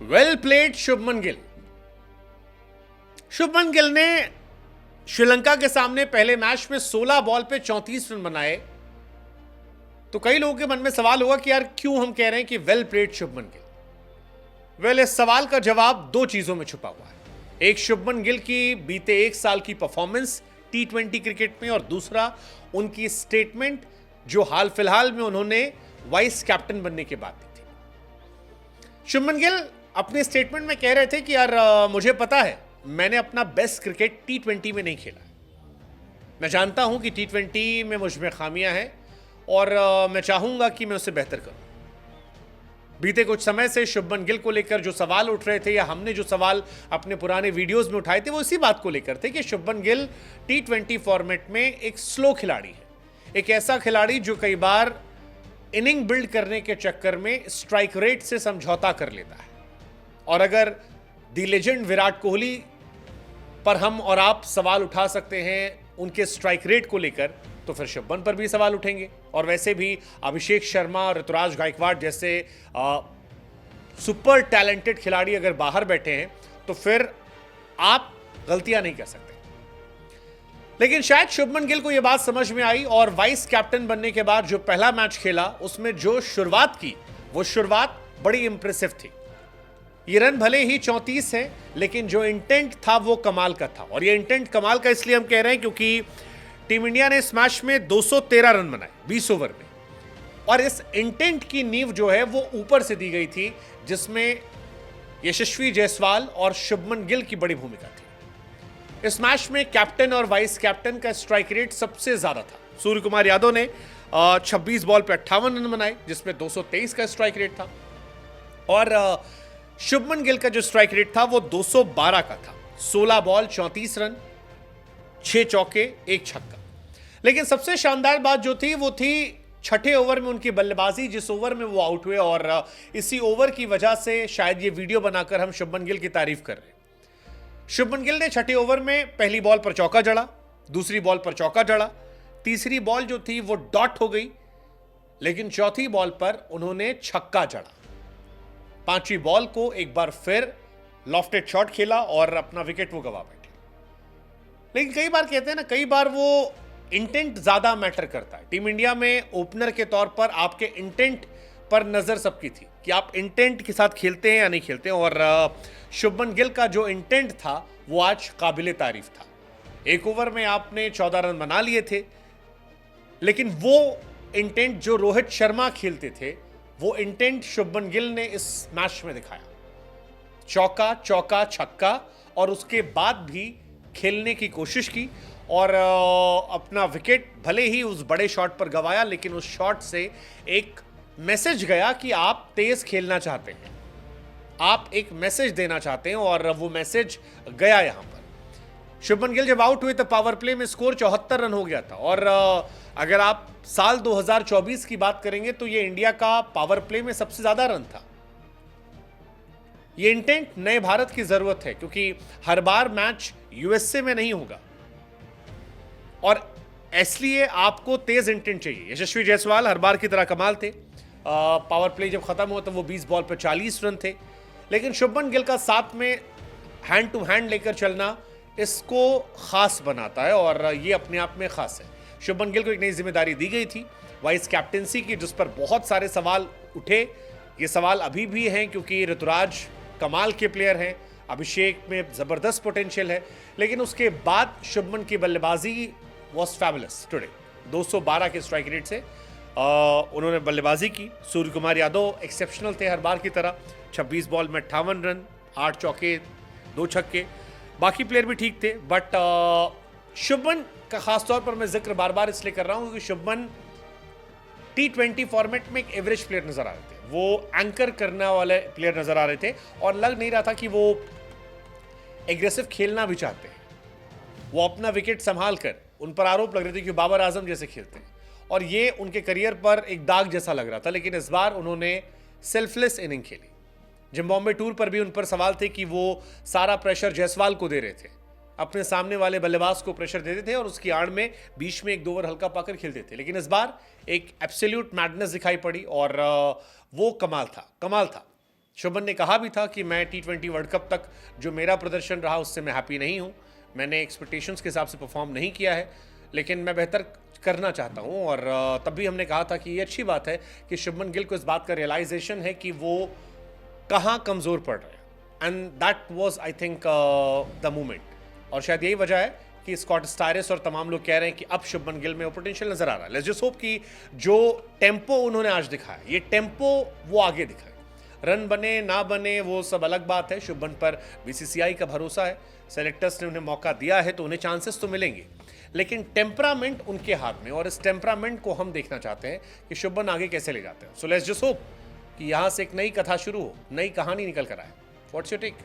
Well played Shubman Gill. Shubman Gill ने श्रीलंका के सामने पहले मैच में 16 बॉल पे 34 रन बनाए। तो कई लोगों के मन में सवाल होगा कि यार क्यों हम कह रहे हैं कि well played Shubman Gill. Well, इस सवाल का जवाब दो चीजों में छुपा हुआ है। एक, शुभमन गिल की बीते एक साल की परफॉर्मेंस T20 क्रिकेट में, और दूसरा उनकी स्टेटमेंट जो हाल फिलहाल में उन्होंने वाइस कैप्टन बनने के बाद दी थी। शुभमन गिल अपने स्टेटमेंट में कह रहे थे कि यार मुझे पता है मैंने अपना बेस्ट क्रिकेट T20 में नहीं खेला। मैं जानता हूं कि T20 में मुझ में खामियां हैं और मैं चाहूंगा कि मैं उससे बेहतर करूं। बीते कुछ समय से शुभमन गिल को लेकर जो सवाल उठ रहे थे, या हमने जो सवाल अपने पुराने वीडियोस में उठाए थे, वो इसी बात को लेकर थे कि शुभमन गिल T20 फॉर्मेट में एक स्लो खिलाड़ी है, एक ऐसा खिलाड़ी जो कई बार इनिंग बिल्ड करने के चक्कर में स्ट्राइक रेट से समझौता कर लेता है। और अगर दी लेजेंड विराट कोहली पर हम और आप सवाल उठा सकते हैं उनके स्ट्राइक रेट को लेकर, तो फिर शुभमन पर भी सवाल उठेंगे। और वैसे भी अभिषेक शर्मा और ऋतुराज गायकवाड़ जैसे सुपर टैलेंटेड खिलाड़ी अगर बाहर बैठे हैं तो फिर आप गलतियां नहीं कर सकते। लेकिन शायद शुभमन गिल को यह बात समझ में आई, और वाइस कैप्टन बनने के बाद जो पहला मैच खेला उसमें जो शुरुआत की, वो शुरुआत बड़ी इंप्रेसिव थी। ये रन भले ही 34 है, लेकिन जो इंटेंट था वो कमाल का था। और ये इंटेंट कमाल का इसलिए हम कह रहे हैं क्योंकि टीम इंडिया ने इस मैच में 213 रन बनाए 20 ओवर में, और इस इंटेंट की नींव जो है वो ऊपर से दी गई थी, जिसमें यशस्वी जायसवाल और शुभमन गिल की बड़ी भूमिका थी। इस मैच में कैप्टन और वाइस कैप्टन का स्ट्राइक रेट सबसे ज्यादा था। सूर्य कुमार यादव ने 26 बॉल पे 58 रन बनाए, जिसमें 223 का स्ट्राइक रेट था, और शुभमन गिल का जो स्ट्राइक रेट था वो 212 का था। 16 बॉल 34 रन, 6 चौके 1 छक्का। लेकिन सबसे शानदार बात जो थी वो थी छठे ओवर में उनकी बल्लेबाजी, जिस ओवर में वो आउट हुए, और इसी ओवर की वजह से शायद ये वीडियो बनाकर हम शुभमन गिल की तारीफ कर रहे हैं। शुभमन गिल ने छठे ओवर में पहली बॉल पर चौका जड़ा, दूसरी बॉल पर चौका जड़ा, तीसरी बॉल जो थी वो डॉट हो गई, लेकिन चौथी बॉल पर उन्होंने छक्का जड़ा। पांचवी बॉल को एक बार फिर लॉफ्टेड शॉट खेला और अपना विकेट वो गवा बैठे। लेकिन कई बार कहते हैं ना, कई बार वो इंटेंट ज्यादा मैटर करता है। टीम इंडिया में ओपनर के तौर पर आपके इंटेंट पर नजर सबकी थी कि आप इंटेंट के साथ खेलते हैं या नहीं खेलते हैं, और शुभमन गिल का जो इंटेंट था वो आज काबिले तारीफ था। एक ओवर में आपने 14 रन बना लिए थे, लेकिन वो इंटेंट जो रोहित शर्मा खेलते थे, वो इंटेंट शुभमन गिल ने इस मैच में दिखाया। चौका चौका छक्का, और उसके बाद भी खेलने की कोशिश की, और अपना विकेट भले ही उस बड़े शॉट पर गवाया, लेकिन उस शॉट से एक मैसेज गया कि आप तेज खेलना चाहते हैं, आप एक मैसेज देना चाहते हैं, और वो मैसेज गया यहां पर। शुभमन गिल जब आउट हुए तो पावर प्ले में स्कोर 74 रन हो गया था, और अगर आप साल 2024 की बात करेंगे तो ये इंडिया का पावर प्ले में सबसे ज्यादा रन था। ये इंटेंट नए भारत की जरूरत है, क्योंकि हर बार मैच यूएसए में नहीं होगा, और इसलिए आपको तेज इंटेंट चाहिए। यशस्वी जायसवाल हर बार की तरह कमाल थे। पावर प्ले जब खत्म हुआ तो वो 20 बॉल पर 40 रन थे, लेकिन शुभमन गिल का साथ में हैंड टू हैंड लेकर चलना इसको खास बनाता है, और ये अपने आप में खास है। शुभमन गिल को एक नई जिम्मेदारी दी गई थी, वाइस कैप्टेंसी की, जिस पर बहुत सारे सवाल उठे। ये सवाल अभी भी हैं, क्योंकि ऋतुराज कमाल के प्लेयर हैं, अभिषेक में जबरदस्त पोटेंशियल है, लेकिन उसके बाद शुभमन की बल्लेबाजी वॉज फैबुलस टुडे। 212 के स्ट्राइक रेट से उन्होंने बल्लेबाजी की। सूर्य कुमार यादव एक्सेप्शनल थे हर बार की तरह, 26 बॉल में 58 रन, 8 चौके 2 छक्के। बाकी प्लेयर भी ठीक थे, बट शुभमन का खास तौर पर मैं जिक्र बार बार इसलिए कर रहा हूं क्योंकि शुभमन T20 फॉर्मेट में एक एवरेज प्लेयर नजर आ रहे थे। वो एंकर करने वाले प्लेयर नजर आ रहे थे, और लग नहीं रहा था कि वो एग्रेसिव खेलना भी चाहते हैं। वो अपना विकेट संभाल कर, उन पर आरोप लग रहे थे कि बाबर आजम जैसे खेलते हैं, और ये उनके करियर पर एक दाग जैसा लग रहा था। लेकिन इस बार उन्होंने सेल्फलेस इनिंग खेली। जिम्बाब्वे टूर पर भी उन पर सवाल थे कि वो सारा प्रेशर जायसवाल को दे रहे थे, अपने सामने वाले बल्लेबाज को प्रेशर देते थे, और उसकी आड़ में बीच में 1-2 ओवर हल्का पाकर खेलते थे। लेकिन इस बार एक एब्सोल्यूट मैडनेस दिखाई पड़ी, और वो कमाल था। शुभमन ने कहा भी था कि मैं T20 वर्ल्ड कप तक जो मेरा प्रदर्शन रहा उससे मैं हैप्पी नहीं हूँ, मैंने एक्सपेक्टेशंस के हिसाब से परफॉर्म नहीं किया है, लेकिन मैं बेहतर करना चाहता हूँ। और तब भी हमने कहा था कि ये अच्छी बात है कि शुभमन गिल को इस बात का रियलाइजेशन है कि वो कहाँ कमज़ोर पड़ रहे हैं, and that was I think the moment. और शायद यही वजह है कि स्कॉट स्टायरिस और तमाम लोग कह रहे हैं कि अब शुभमन गिल में वो पोटेंशियल नजर आ रहा है। लेट्स जस्ट होप कि जो टेम्पो उन्होंने आज दिखाया, ये टेम्पो वो आगे दिखाए। रन बने ना बने वो सब अलग बात है, शुभमन पर बीसीसीआई का भरोसा है, सेलेक्टर्स ने उन्हें मौका दिया है तो उन्हें चांसेस तो मिलेंगे, लेकिन टेम्परामेंट उनके हाथ में, और इस टेम्परामेंट को हम देखना चाहते हैं कि शुभमन आगे कैसे ले जाते हैं। सो लेट्स जस्ट होप कि यहाँ से एक नई कथा शुरू हो, नई कहानी निकल कर आए। What's your take?